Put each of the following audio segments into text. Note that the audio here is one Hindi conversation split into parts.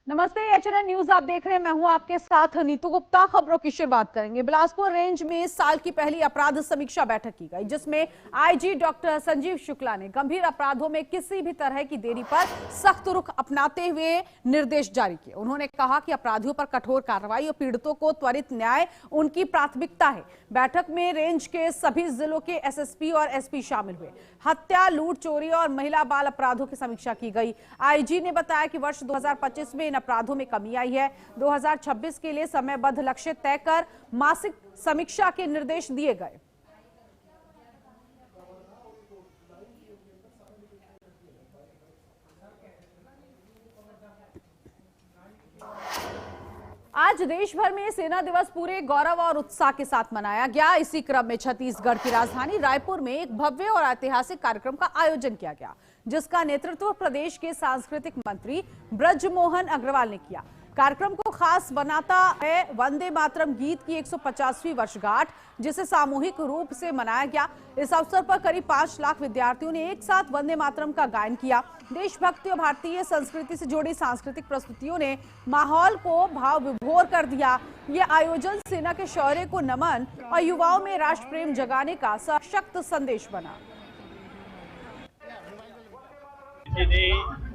नमस्ते, एचएनएन न्यूज आप देख रहे हैं। मैं हूं आपके साथ नीतू गुप्ता। खबरों की शुरुआत करेंगे। बिलासपुर रेंज में साल की पहली अपराध समीक्षा बैठक की गई, जिसमें आईजी डॉक्टर संजीव शुक्ला ने गंभीर अपराधों में किसी भी तरह की देरी पर सख्त रुख अपनाते हुए निर्देश जारी किए। उन्होंने कहा कि अपराधियों पर कठोर कार्रवाई और पीड़ितों को त्वरित न्याय उनकी प्राथमिकता है। बैठक में रेंज के सभी जिलों के एसएसपी और एसपी शामिल हुए। हत्या, लूट, चोरी और महिला बाल अपराधों की समीक्षा की गई। आईजी ने बताया कि वर्ष 2025 में इन अपराधों में कमी आई है। 2026 के लिए समयबद्ध लक्ष्य तय कर मासिक समीक्षा के निर्देश दिए गए। आज देश भर में सेना दिवस पूरे गौरव और उत्साह के साथ मनाया गया। इसी क्रम में छत्तीसगढ़ की राजधानी रायपुर में एक भव्य और ऐतिहासिक कार्यक्रम का आयोजन किया गया, जिसका नेतृत्व प्रदेश के सांस्कृतिक मंत्री ब्रजमोहन अग्रवाल ने किया। कार्यक्रम को खास बनाता है वंदे मातरम गीत की 150वीं वर्षगांठ, जिसे सामूहिक रूप से मनाया गया। इस अवसर पर करीब 5 लाख विद्यार्थियों ने एक साथ वंदे मातरम का गायन किया। देशभक्ति और भारतीय संस्कृति से जुड़ी सांस्कृतिक प्रस्तुतियों ने माहौल को भाव विभोर कर दिया। ये आयोजन सेना के शौर्य को नमन और युवाओं में राष्ट्र प्रेम जगाने का सशक्त संदेश बना।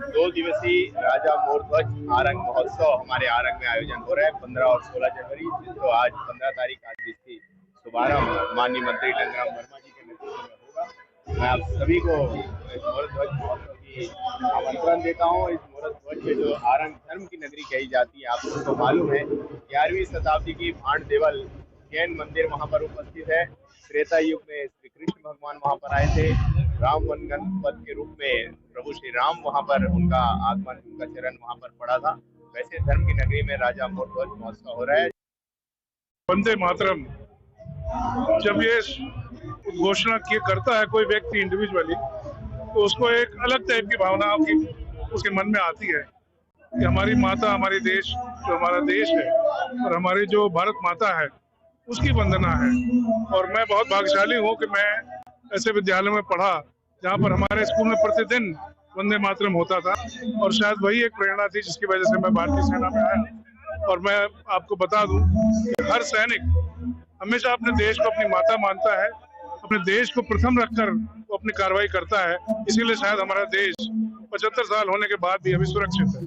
2 दिवसीय राजा मोर ध्वज आरंग महोत्सव हमारे आरंग में आयोजन हो रहा है 15 और 16 जनवरी। तो आज 15 तारीख आज इसकी शुभारंभ माननीय मंत्री टंगराम वर्मा जी के नेतृत्व में होगा। मैं आप सभी को इस मोर ध्वज महोत्सव की आमंत्रण देता हूँ। इस मोर ध्वज में जो आरंग धर्म की नगरी कही जाती है, आप सबको मालूम है 11वीं शताब्दी की भांड देवल जैन मंदिर वहाँ पर उपस्थित है। त्रेता युग में श्री कृष्ण भगवान वहाँ पर आए थे। राम वनगन पद के रूप में प्रभु श्री राम वहाँ पर उनका आगमन, उनका चरण वहाँ पर पड़ा था। वैसे धर्म की नगरी में राजा मोर ध्वज महोत्सव हो रहा है। वंदे मातरम जब ये घोषणा करता है कोई व्यक्ति इंडिविजुअली, तो उसको एक अलग टाइप की भावना उसके मन में आती है कि हमारी माता, हमारी देश, जो हमारा देश है और हमारी जो भारत माता है, उसकी वंदना है। और मैं बहुत भाग्यशाली हूँ कि मैं ऐसे विद्यालय में पढ़ा जहाँ पर हमारे स्कूल में प्रतिदिन वंदे मातरम होता था, और शायद वही एक प्रेरणा थी जिसकी वजह से मैं भारतीय सेना में आया। और मैं आपको बता दूं कि हर सैनिक हमेशा अपने देश को अपनी माता मानता है, अपने देश को प्रथम रखकर वो अपनी कार्रवाई करता है। इसीलिए शायद हमारा देश 75 साल होने के बाद भी अभी सुरक्षित है।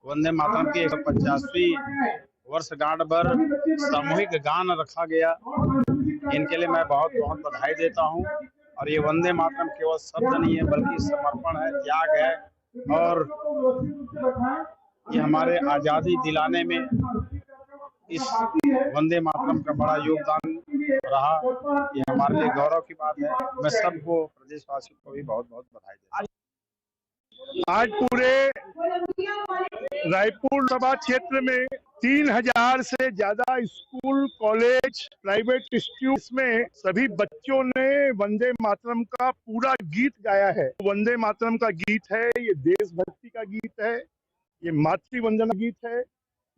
वंदे मातरम की 150वीं वर्षगांठ पर सामूहिक गान रखा गया। इनके लिए मैं बहुत बहुत बधाई देता हूं। और ये वंदे मातरम केवल शब्द नहीं है, बल्कि समर्पण है, त्याग है, और ये हमारे आजादी दिलाने में इस वंदे मातरम का बड़ा योगदान रहा। ये हमारे लिए गौरव की बात है। मैं सबको, प्रदेशवासियों को भी बहुत बहुत बधाई देता हूं। आज पूरे रायपुर सभा क्षेत्र में 3000 से ज्यादा स्कूल, कॉलेज, प्राइवेट इंस्टीट्यूट में सभी बच्चों ने वंदे मातरम का पूरा गीत गाया है। वंदे मातरम का गीत है, ये देशभक्ति का गीत है, ये मातृ वंदना गीत है,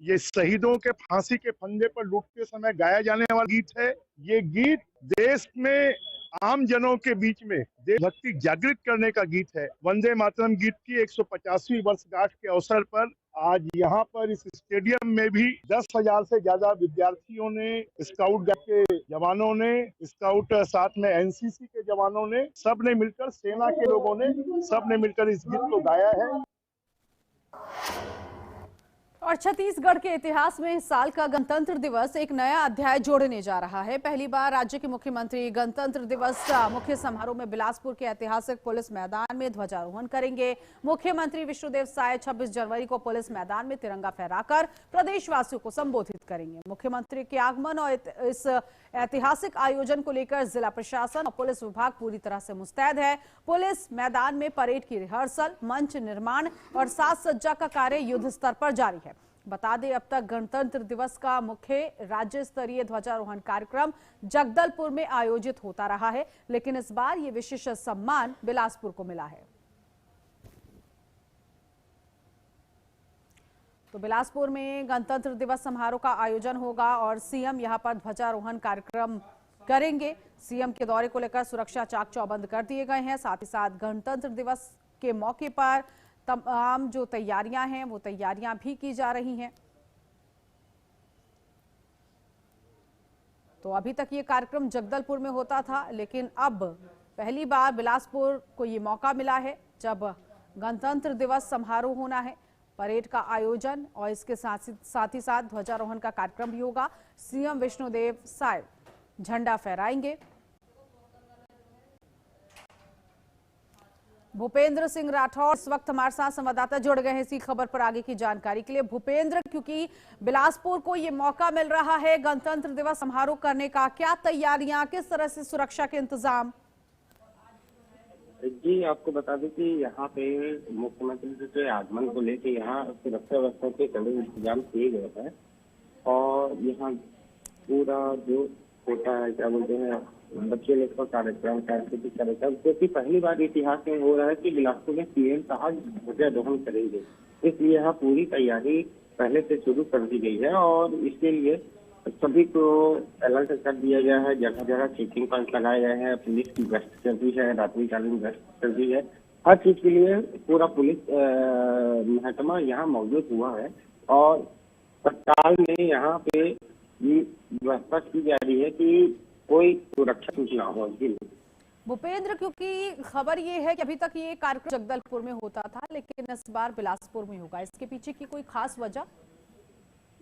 ये शहीदों के फांसी के फंदे पर लूटते समय गाया जाने वाला गीत है। ये गीत देश में आम जनों के बीच में देशभक्ति जागृत करने का गीत है। वंदे मातरम गीत की 150वीं वर्षगांठ के अवसर पर आज यहाँ पर इस स्टेडियम में भी 10,000 से ज्यादा विद्यार्थियों ने, स्काउट गाइड के जवानों ने, स्काउट साथ में एनसीसी के जवानों ने, सब ने मिलकर, सेना के लोगों ने सब ने मिलकर इस गीत को गाया है। और छत्तीसगढ़ के इतिहास में इस साल का गणतंत्र दिवस एक नया अध्याय जोड़ने जा रहा है। पहली बार राज्य के मुख्यमंत्री गणतंत्र दिवस मुख्य समारोह में बिलासपुर के ऐतिहासिक पुलिस मैदान में ध्वजारोहण करेंगे। मुख्यमंत्री विष्णुदेव साय 26 जनवरी को पुलिस मैदान में तिरंगा फहराकर प्रदेशवासियों को संबोधित करेंगे। मुख्यमंत्री के आगमन और इस ऐतिहासिक आयोजन को लेकर जिला प्रशासन और पुलिस विभाग पूरी तरह से मुस्तैद है। पुलिस मैदान में परेड की रिहर्सल, मंच निर्माण और साज सज्जा का कार्य युद्ध स्तर पर जारी है। बता दें, अब तक गणतंत्र दिवस का मुख्य राज्य स्तरीय ध्वजारोहण कार्यक्रम जगदलपुर में आयोजित होता रहा है, लेकिन इस बार ये विशेष सम्मान बिलासपुर को मिला है। तो बिलासपुर में गणतंत्र दिवस समारोह का आयोजन होगा और सीएम यहां पर ध्वजारोहण कार्यक्रम करेंगे। सीएम के दौरे को लेकर सुरक्षा चाक चौबंद कर दिए गए हैं। साथ ही साथ गणतंत्र दिवस के मौके पर तमाम जो तैयारियां हैं वो तैयारियां भी की जा रही हैं। तो अभी तक ये कार्यक्रम जगदलपुर में होता था, लेकिन अब पहली बार बिलासपुर को ये मौका मिला है जब गणतंत्र दिवस समारोह होना है। परेड का आयोजन और इसके साथ ही साथ ध्वजारोहण का कार्यक्रम भी होगा। सीएम विष्णुदेव साय झंडा फहराएंगे। भूपेंद्र सिंह राठौर इस वक्त हमारे साथ संवाददाता जुड़ गए हैं इसी खबर पर आगे की जानकारी के लिए। भूपेंद्र, क्योंकि बिलासपुर को ये मौका मिल रहा है गणतंत्र दिवस समारोह करने का, क्या तैयारियां, किस तरह से सुरक्षा के इंतजाम? जी, आपको बता दें कि यहाँ पे मुख्यमंत्री जी के आगमन को लेकर यहाँ सुरक्षा व्यवस्था के कड़े इंतजाम किए गए हैं और यहाँ पूरा जो होता है, क्या बोलते हैं, बच्चे लोग का कार्यक्रम, सांस्कृतिक कार्यक्रम, क्योंकि पहली बार इतिहास में हो रहा है कि बिलासपुर में सीएम साहब ध्वजारोहण करेंगे, इसलिए यहाँ पूरी तैयारी पहले से शुरू कर दी गई है और इसके लिए सभी को अलर्ट कर दिया गया है। जगह जगह चेकिंग पॉइंट लगाए गए हैं, पुलिस की गश्त चल रही है, रात्रिकालीन गश्त चल रही है। हर चीज के लिए पूरा पुलिस महकमा यहाँ मौजूद हुआ है और तत्काल में यहाँ पे व्यवस्था की जा रही है कि कोई सुरक्षा सूचना हो। भूपेंद्र, क्योंकि खबर ये है कि अभी तक ये कार्यक्रम जगदलपुर में होता था, लेकिन इस बार बिलासपुर में होगा, इसके पीछे की कोई खास वजह?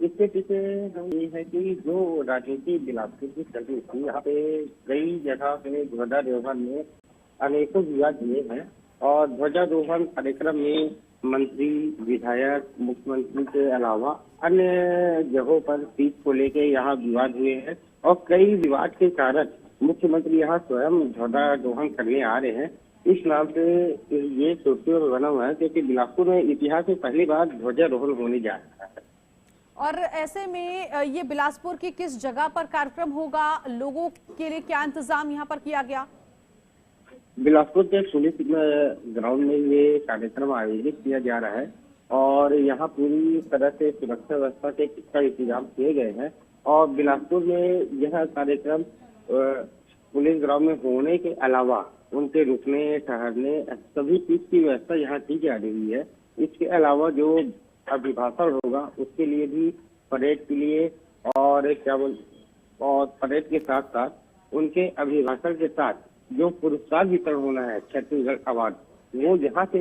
इसके पीछे ये है कि जो राजनीति बिलासपुर की चल रही थी, यहाँ पे कई जगह पे ध्वजारोहण में अनेकों विवाद हुए हैं और ध्वजारोहण कार्यक्रम में मंत्री, विधायक, मुख्यमंत्री के अलावा अन्य जगहों पर सीट को लेकर यहाँ विवाद हुए हैं और कई विवाद के कारण मुख्यमंत्री यहाँ स्वयं ध्वजारोहण करने आ रहे हैं। इस नाम से ये सुर्खियों बना हुआ है क्योंकि बिलासपुर में इतिहास में पहली बार ध्वजारोहण होने जा रहा है। और ऐसे में ये बिलासपुर की किस जगह पर कार्यक्रम होगा, लोगों के लिए क्या इंतजाम यहाँ पर किया गया? बिलासपुर के पुलिस ग्राउंड में ये कार्यक्रम आयोजित किया जा रहा है और यहाँ पूरी तरह से सुरक्षा व्यवस्था के का इंतजाम किए गए हैं और बिलासपुर में यह कार्यक्रम पुलिस ग्राउंड में होने के अलावा उनके रुकने, ठहरने, सभी चीज की व्यवस्था यहाँ की जा रही है। इसके अलावा जो अभिभाषण होगा उसके लिए भी परेड के लिए और और परेड के साथ साथ उनके अभिभाषण के साथ जो पुरस्कार वितरण होना है, छत्तीसगढ़ अवार्ड, वो यहाँ से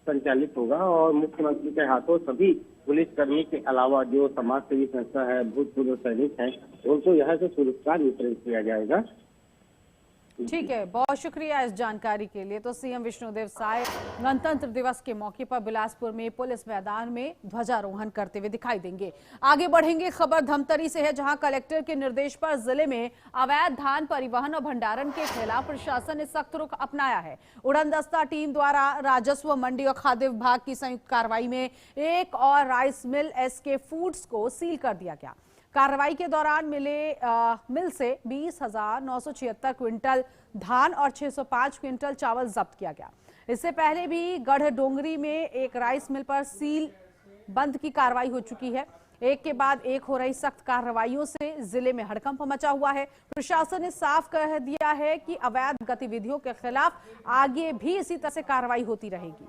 संचालित होगा और मुख्यमंत्री के हाथों सभी पुलिसकर्मी के अलावा जो समाज सेवी संस्था है, भूतपूर्व सैनिक है, उनको यहाँ से पुरस्कार वितरित किया जाएगा। ठीक है, बहुत शुक्रिया इस जानकारी के लिए। तो सीएम विष्णुदेव साय गणतंत्र दिवस के मौके पर बिलासपुर में पुलिस मैदान में ध्वजारोहण करते हुए दिखाई देंगे। आगे बढ़ेंगे, खबर धमतरी से है, जहां कलेक्टर के निर्देश पर जिले में अवैध धान परिवहन और भंडारण के खिलाफ प्रशासन ने सख्त रुख अपनाया है। उड़नदस्ता टीम द्वारा राजस्व, मंडी और खाद्य विभाग की संयुक्त कार्रवाई में एक और राइस मिल एसके फूड्स को सील कर दिया गया। कार्रवाई के दौरान मिल से 20,976 क्विंटल धान और 605 क्विंटल चावल जब्त किया गया। इससे पहले भी गढ़डोंगरी में एक राइस मिल पर सील बंद की कार्रवाई हो चुकी है। एक के बाद एक हो रही सख्त कार्रवाइयों से जिले में हड़कंप मचा हुआ है। प्रशासन ने साफ कह दिया है कि अवैध गतिविधियों के खिलाफ आगे भी इसी तरह से कार्रवाई होती रहेगी।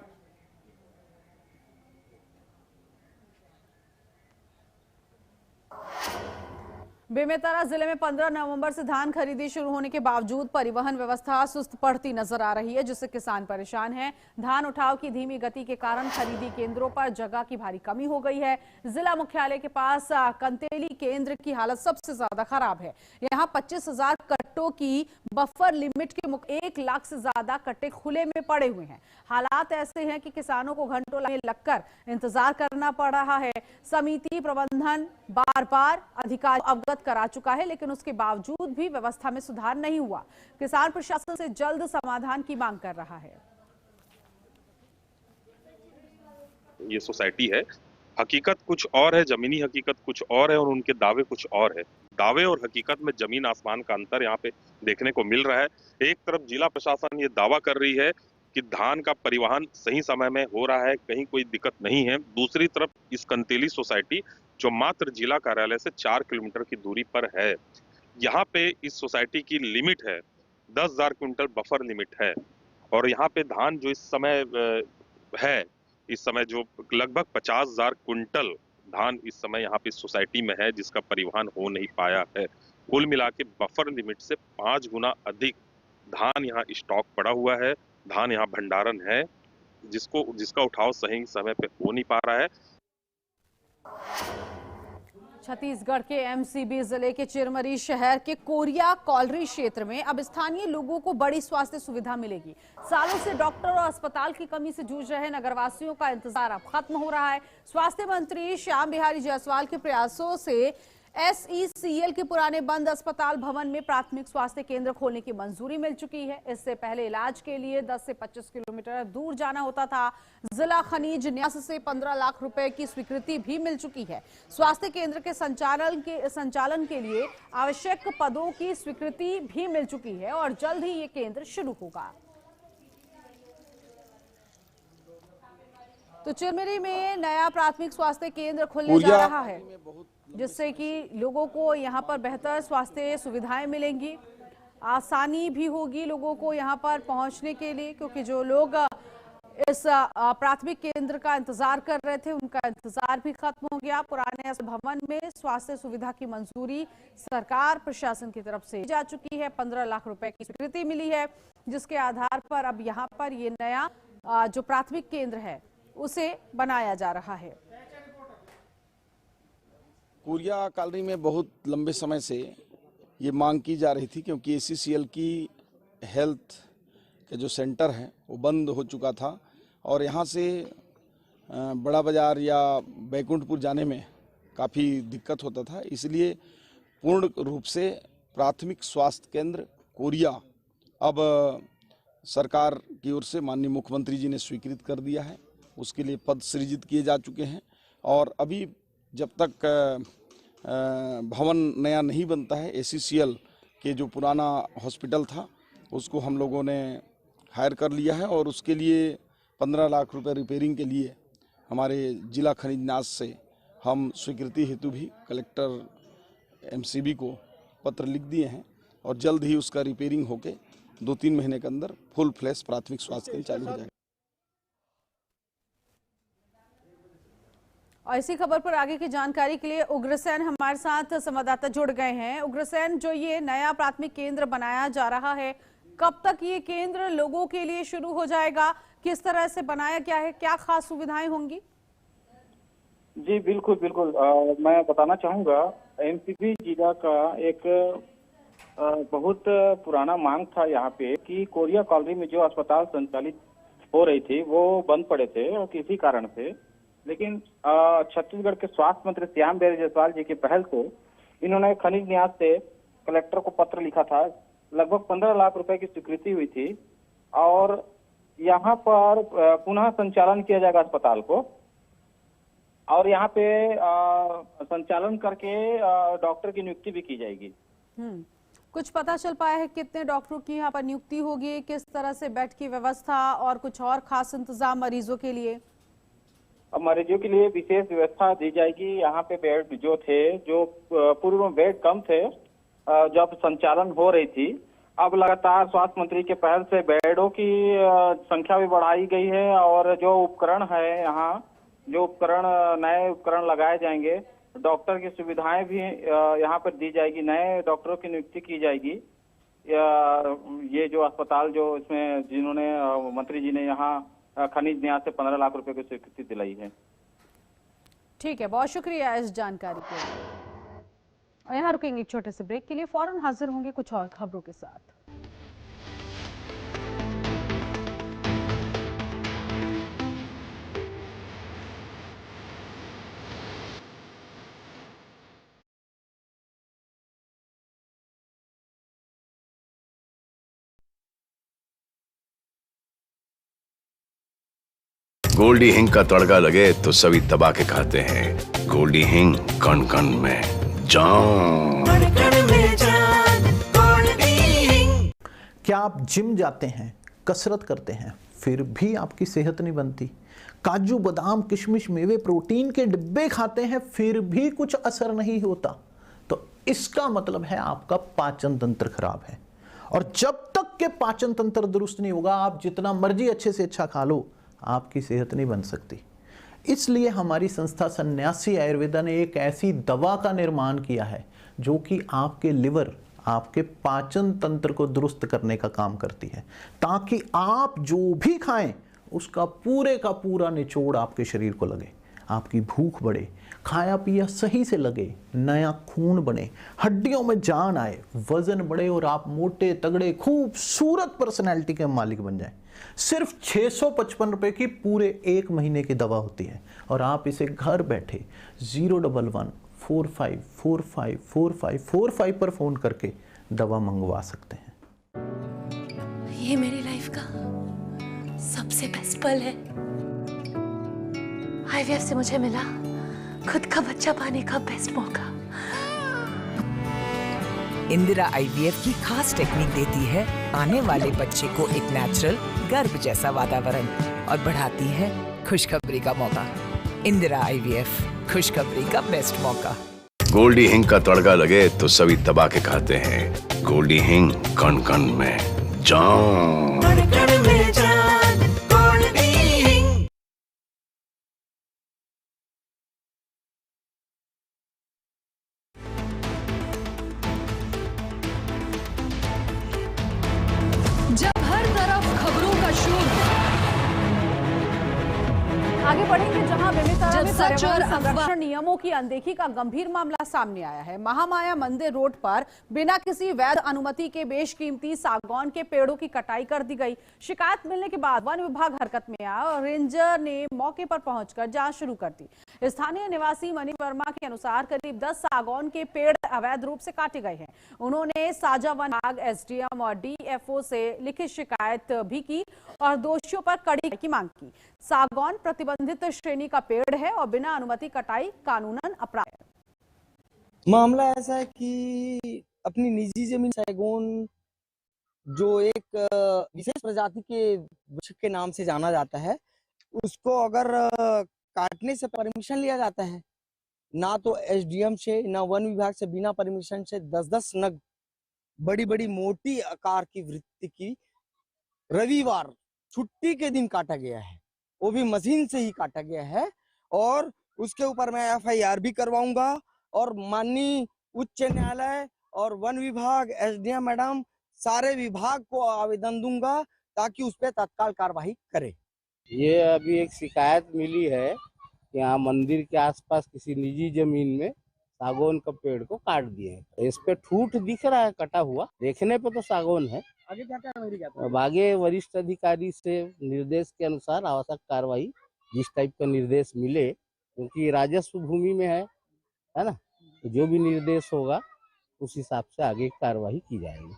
बेमेतरा जिले में 15 नवंबर से धान खरीदी शुरू होने के बावजूद परिवहन व्यवस्था सुस्त पड़ती नजर आ रही है, जिससे किसान परेशान हैं। धान उठाव की धीमी गति के कारण खरीदी केंद्रों पर जगह की भारी कमी हो गई है। जिला मुख्यालय के पास कंतेली केंद्र की हालत सबसे ज्यादा खराब है। यहां 25,000 कट्टों की बफर लिमिट के 1 लाख से ज्यादा कट्टे खुले में पड़े हुए हैं। हालात ऐसे हैं कि किसानों को घंटों लाइन लगकर इंतजार करना पड़ रहा है। समिति प्रबंधन बार बार अधिकारी अवगत करा चुका है, लेकिन उसके बावजूद भी व्यवस्था में सुधार नहीं हुआ। किसान प्रशासन से जल्द समाधान की मांग कर रहा है। ये सोसाइटी है, हकीकत कुछ और है, जमीनी हकीकत कुछ और है और उनके दावे कुछ और है। दावे और हकीकत में जमीन आसमान का अंतर यहाँ पे देखने को मिल रहा है। एक तरफ जिला प्रशासन ये दावा कर रही है कि धान का परिवहन सही समय में हो रहा है, कहीं कोई दिक्कत नहीं है। दूसरी तरफ इस कंतेली सोसाइटी जो मात्र जिला कार्यालय से 4 किलोमीटर की दूरी पर है, यहाँ पे इस सोसाइटी की लिमिट है 10,000 क्विंटल बफर लिमिट है और यहाँ पे धान जो इस समय है इस समय जो लगभग 50,000 कुंटल धान इस समय यहाँ पे सोसाइटी में है, जिसका परिवहन हो नहीं पाया है। कुल मिला के बफर लिमिट से 5 गुना अधिक धान यहाँ स्टॉक पड़ा हुआ है, धान यहाँ भंडारण है, जिसका उठाव सही समय पे हो नहीं पा रहा है। छत्तीसगढ़ के एमसीबी जिले के चिरमरी शहर के कोरिया कॉलरी क्षेत्र में अब स्थानीय लोगों को बड़ी स्वास्थ्य सुविधा मिलेगी। सालों से डॉक्टर और अस्पताल की कमी से जूझ रहे नगरवासियों का इंतजार अब खत्म हो रहा है। स्वास्थ्य मंत्री श्याम बिहारी जायसवाल के प्रयासों से एसईसीएल के पुराने बंद अस्पताल भवन में प्राथमिक स्वास्थ्य केंद्र खोलने की मंजूरी मिल चुकी है। इससे पहले इलाज के लिए 10 से 25 किलोमीटर दूर जाना होता था। जिला खनिज न्यास से 15 लाख रुपए की स्वीकृति भी मिल चुकी है। स्वास्थ्य केंद्र के संचालन के लिए आवश्यक पदों की स्वीकृति भी मिल चुकी है और जल्द ही ये केंद्र शुरू होगा। तो चिरमिरी में नया प्राथमिक स्वास्थ्य केंद्र खुलने जा रहा है, जिससे कि लोगों को यहाँ पर बेहतर स्वास्थ्य सुविधाएं मिलेंगी, आसानी भी होगी लोगों को यहाँ पर पहुँचने के लिए, क्योंकि जो लोग इस प्राथमिक केंद्र का इंतजार कर रहे थे उनका इंतजार भी खत्म हो गया। पुराने भवन में स्वास्थ्य सुविधा की मंजूरी सरकार प्रशासन की तरफ से जा चुकी है। 15 लाख रुपए की स्वीकृति मिली है, जिसके आधार पर अब यहाँ पर ये नया जो प्राथमिक केंद्र है उसे बनाया जा रहा है। कोरिया कॉलोनी में बहुत लंबे समय से ये मांग की जा रही थी, क्योंकि एसईसीएल की हेल्थ के जो सेंटर है वो बंद हो चुका था और यहाँ से बड़ा बाजार या बैकुंठपुर जाने में काफ़ी दिक्कत होता था। इसलिए पूर्ण रूप से प्राथमिक स्वास्थ्य केंद्र कोरिया अब सरकार की ओर से माननीय मुख्यमंत्री जी ने स्वीकृत कर दिया है। उसके लिए पद सृजित किए जा चुके हैं और अभी जब तक भवन नया नहीं बनता है, एसईसीएल के जो पुराना हॉस्पिटल था उसको हम लोगों ने हायर कर लिया है और उसके लिए 15 लाख रुपए रिपेयरिंग के लिए हमारे जिला खनिज न्यास से हम स्वीकृति हेतु भी कलेक्टर एमसीबी को पत्र लिख दिए हैं और जल्द ही उसका रिपेयरिंग होके 2-3 महीने के अंदर फुल फ्लैश प्राथमिक स्वास्थ्य केंद्र चालू हो जाएगा। और इसी खबर पर आगे की जानकारी के लिए उग्रसेन हमारे साथ संवाददाता जुड़ गए हैं। उग्रसेन, जो ये नया प्राथमिक केंद्र बनाया जा रहा है, कब तक ये केंद्र लोगों के लिए शुरू हो जाएगा? किस तरह से बनाया गया है? क्या खास सुविधाएं होंगी? जी बिल्कुल बिल्कुल, मैं बताना चाहूंगा, एमसीबी जिला का एक बहुत पुराना मांग था यहाँ पे कि कोरिया कॉलोनी में जो अस्पताल संचालित हो रही थी वो बंद पड़े थे और किसी कारण से, लेकिन छत्तीसगढ़ के स्वास्थ्य मंत्री श्याम बिहारी जायसवाल जी की पहल से इन्होंने खनिज न्यास से कलेक्टर को पत्र लिखा था। लगभग 15 लाख रुपए की स्वीकृति हुई थी और यहाँ पर पुनः संचालन किया जाएगा अस्पताल को और यहाँ पे संचालन करके डॉक्टर की नियुक्ति भी की जाएगी। कुछ पता चल पाया है कितने डॉक्टरों की यहाँ पर नियुक्ति होगी, किस तरह से बेड की व्यवस्था और कुछ और खास इंतजाम मरीजों के लिए? अब मरीजों के लिए विशेष व्यवस्था दी जाएगी। यहाँ पे बेड जो थे, जो पूर्व में बेड कम थे जब संचालन हो रही थी, अब लगातार स्वास्थ्य मंत्री के पहल से बेडों की संख्या भी बढ़ाई गई है और जो उपकरण है यहाँ, जो उपकरण नए उपकरण लगाए जाएंगे, डॉक्टर की सुविधाएं भी यहाँ पर दी जाएगी, नए डॉक्टरों की नियुक्ति की जाएगी। ये जो अस्पताल जो इसमें जिन्होंने मंत्री जी ने यहाँ खनिज न्यास से 15 लाख रुपए की स्वीकृति दिलाई है। ठीक है, बहुत शुक्रिया इस जानकारी के लिए। और यहाँ रुकेंगे एक छोटे से ब्रेक के लिए, फौरन हाजिर होंगे कुछ और खबरों के साथ। गोल्डी हिंग का तड़का लगे तो सभी दबा के खाते हैं। गोल्डी हिंग कण कण में जान। क्या आप जिम जाते हैं, कसरत करते हैं, फिर भी आपकी सेहत नहीं बनती? काजू बादाम किशमिश मेवे प्रोटीन के डिब्बे खाते हैं फिर भी कुछ असर नहीं होता? तो इसका मतलब है आपका पाचन तंत्र खराब है। और जब तक के पाचन तंत्र दुरुस्त नहीं होगा, आप जितना मर्जी अच्छे से अच्छा खा लो, आपकी सेहत नहीं बन सकती। इसलिए हमारी संस्था सन्यासी आयुर्वेदा ने एक ऐसी दवा का निर्माण किया है जो कि आपके लिवर, आपके पाचन तंत्र को दुरुस्त करने का काम करती है, ताकि आप जो भी खाएं उसका पूरे का पूरा निचोड़ आपके शरीर को लगे, आपकी भूख बढ़े, खाया पिया सही से लगे, नया खून बने, हड्डियों में जान आए, वजन बढ़े और आप मोटे तगड़े खूबसूरत पर्सनैलिटी के मालिक बन जाएं। सिर्फ 655 रुपए की पूरे 1 महीने की दवा होती है और आप इसे घर बैठे 01145454545 पर फोन करके दवा मंगवा सकते हैं। ये मेरी लाइफ का सबसे बेस्ट पल है। आईवीएफ से मुझे मिला खुद का बच्चा पाने का बेस्ट मौका। इंदिरा आईवीएफ की खास टेक्निक देती है आने वाले बच्चे को एक नेचुरल गर्भ जैसा वातावरण और बढ़ाती है खुशखबरी का मौका। इंदिरा आईवीएफ, खुशखबरी का बेस्ट मौका। गोल्डी हिंग का तड़का लगे तो सभी दबा के खाते हैं। गोल्डी हिंग कण कण में जान। जब हर तरफ खबरों का शोर, आगे बढ़ेंगे जहां बेमेतरा में पर्यावरण संरक्षण नियमों की अनदेखी का गंभीर मामला सामने आया है। महामाया मंदिर रोड पर बिना किसी वैध अनुमति के बेशकीमती सागौन के पेड़ों की कटाई कर दी गई। शिकायत मिलने के बाद वन विभाग हरकत में आया और रेंजर ने मौके पर पहुंचकर जांच शुरू कर दी। स्थानीय निवासी मनी वर्मा के अनुसार करीब 10 सागौन के पेड़ अवैध रूप से काटे गए हैं। उन्होंने साजा वन विभाग, एसडीएम और डीएफओ से लिखित शिकायत भी की और दोषियों पर कड़ी की मांग की। सागौन प्रतिबंधित श्रेणी का पेड़ है और बिना अनुमति कटाई कानूनन अपराध है। मामला ऐसा है कि अपनी निजी जमीन सागौन जो एक विशेष प्रजाति के वृक्ष के नाम से जाना जाता है, उसको अगर काटने से परमिशन लिया जाता है, ना तो एसडीएम से ना वन विभाग से, बिना परमिशन से 10-10 नग बड़ी बड़ी मोटी आकार की वृत्ति की रविवार छुट्टी के दिन काटा गया है, वो भी मशीन से ही काटा गया है। और उसके ऊपर मैं एफआईआर भी करवाऊंगा और माननीय उच्च न्यायालय और वन विभाग, एसडीएम मैडम, सारे विभाग को आवेदन दूंगा ताकि उस पर तत्काल कार्रवाई करे। ये अभी एक शिकायत मिली है कि यहाँ मंदिर के आसपास किसी निजी जमीन में सागौन का पेड़ को काट दिए हैं। इस पे ठूठ दिख रहा है कटा हुआ, देखने पे तो सागौन है। आगे क्या कार्रवाई जाता है? अब आगे वरिष्ठ अधिकारी से निर्देश के अनुसार आवश्यक कार्रवाई, जिस टाइप का निर्देश मिले, क्योंकि राजस्व भूमि में है ना, तो जो भी निर्देश होगा उस हिसाब से आगे कार्रवाई की जाएगी।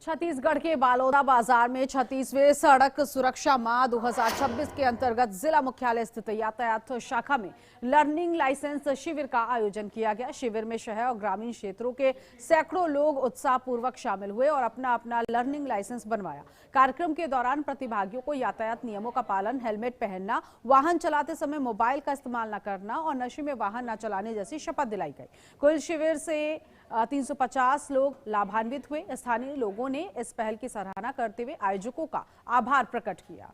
छत्तीसगढ़ के बालोदा बाजार में 36वें सड़क सुरक्षा माह 2026 के अंतर्गत जिला मुख्यालय स्थित यातायात शाखा में लर्निंग लाइसेंस शिविर का आयोजन किया गया। शिविर में शहर और ग्रामीण क्षेत्रों के सैकड़ों लोग उत्साहपूर्वक शामिल हुए और अपना अपना लर्निंग लाइसेंस बनवाया। कार्यक्रम के दौरान प्रतिभागियों को यातायात नियमों का पालन, हेलमेट पहनना, वाहन चलाते समय मोबाइल का इस्तेमाल न करना और नशे में वाहन न चलाने जैसी शपथ दिलाई गई। कुल शिविर से 350 लोग लाभान्वित हुए। स्थानीय लोगों ने इस पहल की सराहना करते हुए आयोजकों का आभार प्रकट किया।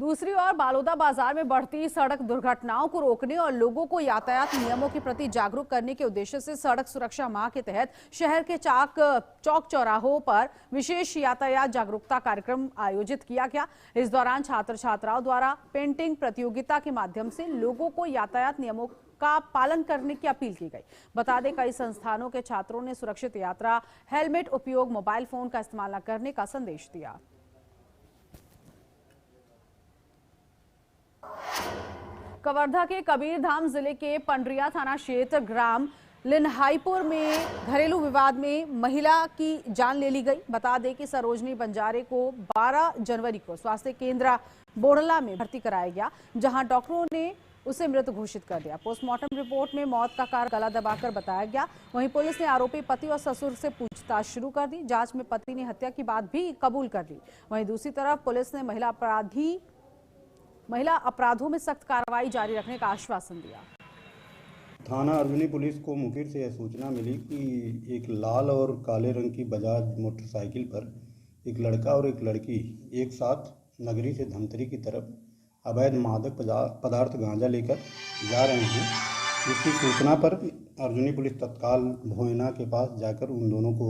दूसरी ओर बालोदा बाजार में बढ़ती सड़क दुर्घटनाओं को रोकने और लोगों को यातायात नियमों के प्रति जागरूक करने के उद्देश्य से सड़क सुरक्षा माह के तहत शहर के चौक चौराहों पर विशेष यातायात जागरूकता कार्यक्रम आयोजित किया गया। इस दौरान छात्र छात्राओं द्वारा पेंटिंग प्रतियोगिता के माध्यम से लोगों को यातायात नियमों का पालन करने की अपील की गई। बता दें, कई संस्थानों के छात्रों ने सुरक्षित यात्रा, हेलमेट उपयोग, मोबाइल फोन का इस्तेमाल न करने का संदेश दिया। कवर्धा के कबीरधाम जिले के पंडरिया थाना क्षेत्र ग्राम लिन्हाईपुर में घरेलू विवाद में महिला की जान ले ली गई। बता दें कि सरोजनी बंजारे को 12 जनवरी को स्वास्थ्य केंद्र बोड़ला में भर्ती कराया गया, जहां डॉक्टरों ने उसे मृत घोषित कर दिया। पोस्टमार्टम रिपोर्ट में मौत का कारण गला दबाकर बताया गया। वहीं पुलिस ने आरोपी पति और ससुर से पूछताछ शुरू कर दी। जांच में पति ने हत्या की बात भी कबूल कर ली। वहीं दूसरी तरफ पुलिस ने महिला अपराधों में सख्त कार्रवाई जारी रखने का आश्वासन दिया। थाना अरविनी पुलिस को मुखबिर से यह सूचना मिली कि एक लाल और काले रंग की बजाज मोटरसाइकिल पर एक लड़का और एक लड़की एक साथ नगरी से धमतरी की तरफ अवैध मादक पदार्थ गांजा लेकर जा रहे हैं, जिसकी सूचना पर अर्जुनी पुलिस तत्काल भोयना के पास जाकर उन दोनों को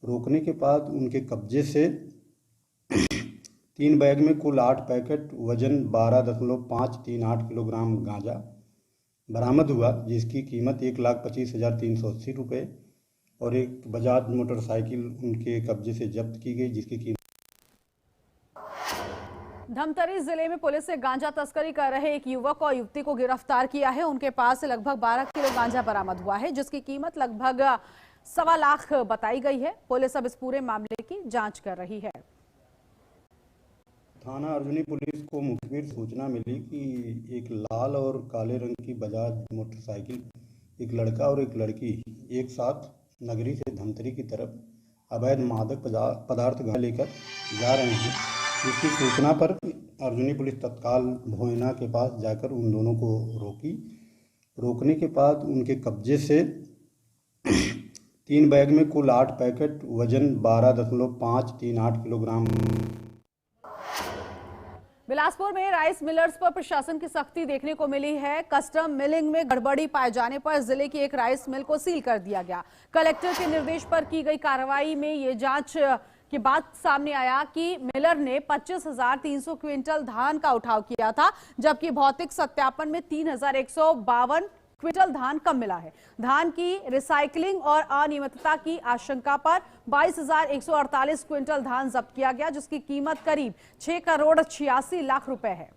रोकने के बाद उनके कब्जे से 3 बैग में कुल 8 पैकेट वजन 12.538 किलोग्राम गांजा बरामद हुआ, जिसकी कीमत 1,25,380 रुपये और एक बजाज मोटरसाइकिल उनके कब्जे से जब्त की गई, जिसकी कीमत। धमतरी जिले में पुलिस ने गांजा तस्करी कर रहे एक युवक और युवती को गिरफ्तार किया है। उनके पास से लगभग 12 किलो गांजा बरामद हुआ है, जिसकी कीमत लगभग 1.25 लाख बताई गई है। पुलिस अब इस पूरे मामले की जांच कर रही है। थाना अर्जुनी पुलिस को मुखबिर सूचना मिली कि एक लाल और काले रंग की बजाज मोटरसाइकिल एक लड़का और एक लड़की एक साथ नगरी से धमतरी की तरफ अवैध मादक पदार्थ लेकर जा रहे हैं, जिसकी सूचना पर अर्जुनी पुलिस तत्काल भोयना के पास जाकर उन दोनों को रोकने के बाद उनके कब्जे से 3 बैग में कुल 8 पैकेट वजन 12.538 किलोग्राम। बिलासपुर में राइस मिलर्स पर प्रशासन की सख्ती देखने को मिली है। कस्टम मिलिंग में गड़बड़ी पाए जाने पर जिले की एक राइस मिल को सील कर दिया गया। कलेक्टर के निर्देश पर की गई कार्रवाई में ये जांच के बाद सामने आया कि मिलर ने 25,300 क्विंटल धान का उठाव किया था, जबकि भौतिक सत्यापन में 3,152 क्विंटल धान कम मिला है। धान की रिसाइकलिंग और अनियमितता की आशंका पर 22,148 क्विंटल धान जब्त किया गया, जिसकी कीमत करीब 6,86 लाख रुपए है।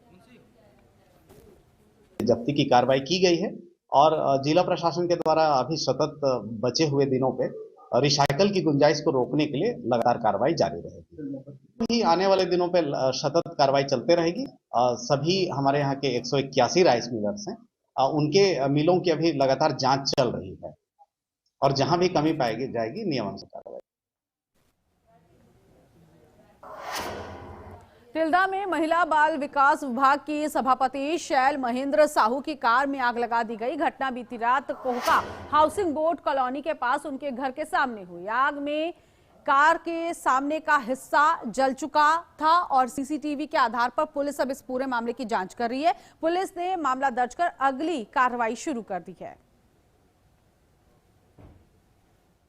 जब्ती की कार्रवाई की गई है और जिला प्रशासन के द्वारा अभी सतत बचे हुए दिनों पे रिसाइकल की गुंजाइश को रोकने के लिए लगातार कार्रवाई जारी रहेगी। आने वाले दिनों पे सतत कार्रवाई चलते रहेगी। सभी हमारे यहाँ के 181 राइस मिलर्स हैं, उनके मिलों की अभी लगातार जांच चल रही है और जहां भी कमी पाई जाएगी नियमानुसार कार्रवाई। तिल्दा में महिला बाल विकास विभाग की सभापति शैल महेंद्र साहू की कार में आग लगा दी गई। घटना बीती रात कोहका हाउसिंग बोर्ड कॉलोनी के पास उनके घर के सामने हुई। आग में कार के सामने का हिस्सा जल चुका था और सीसीटीवी के आधार पर पुलिस अब इस पूरे मामले की जांच कर रही है। पुलिस ने मामला दर्ज कर अगली कार्रवाई शुरू कर दी है।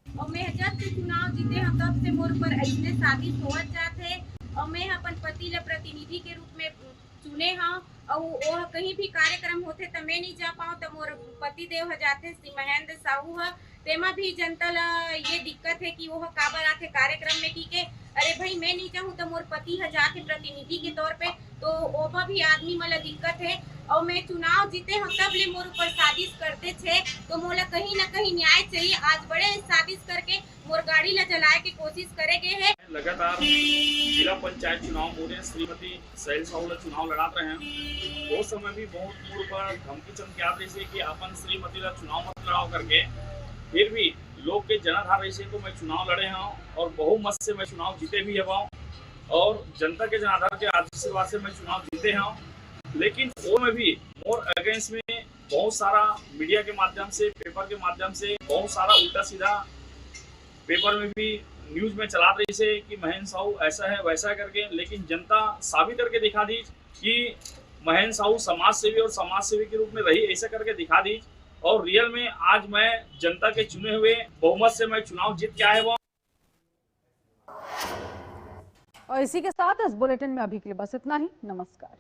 और मैं जब से चुनाव जीते हम तब से मोर पर ऐसे साबित होत जाते और मैं अपन पति ला प्रतिनिधि के रूप में चुने हाँ और वो कहीं भी कार्यक्रम होते तो मैं नहीं जा पाऊँ तो मोर पति देव ह जाते श्री महेंद्र साहू है। तेमा भी जनता ला ये दिक्कत है कि वो काबर आते कार्यक्रम में की के अरे भाई मैं नहीं चाहूँ तो मोर पति है जाके प्रतिनिधि के तौर पे, तो ओपा भी आदमी मला दिक्कत है। और मैं चुनाव जीते हम तब ले मोर ऊपर साजिश करते थे, तो मोला कहीं न कहीं न्याय चाहिए। आज बड़े साजिश करके मोर गाड़ी ला जलाए की कोशिश करेगे है। लगातार जिला पंचायत चुनाव मोरे श्रीमती शैल साहू चुनाव लड़ाते रहे हैं। वो समय भी बहुत मोर पर धमकी चमकी आती थी कि अपन श्रीमती ला चुनाव मत लड़ाओ करके, फिर भी लोग के जनाधार ऐसे को मैं चुनाव लड़े हूँ और बहुमत से मैं चुनाव जीते भी हवा और जनता के जनाधार के आशीर्वाद से मैं चुनाव जीते हूँ। लेकिन वो में भी मोर अगेंस्ट में बहुत सारा मीडिया के माध्यम से, पेपर के माध्यम से बहुत सारा उल्टा सीधा पेपर में भी न्यूज में चला रही से कि महेंद्र साहू ऐसा है वैसा है करके। लेकिन जनता साबित करके दिखा दी कि महेंद्र साहू समाज सेवी और समाज सेवी के रूप में रही, ऐसा करके दिखा दी। और रियल में आज मैं जनता के चुने हुए बहुमत से मैं चुनाव जीत के आया हुआ। और इसी के साथ इस बुलेटिन में अभी के लिए बस इतना ही। नमस्कार।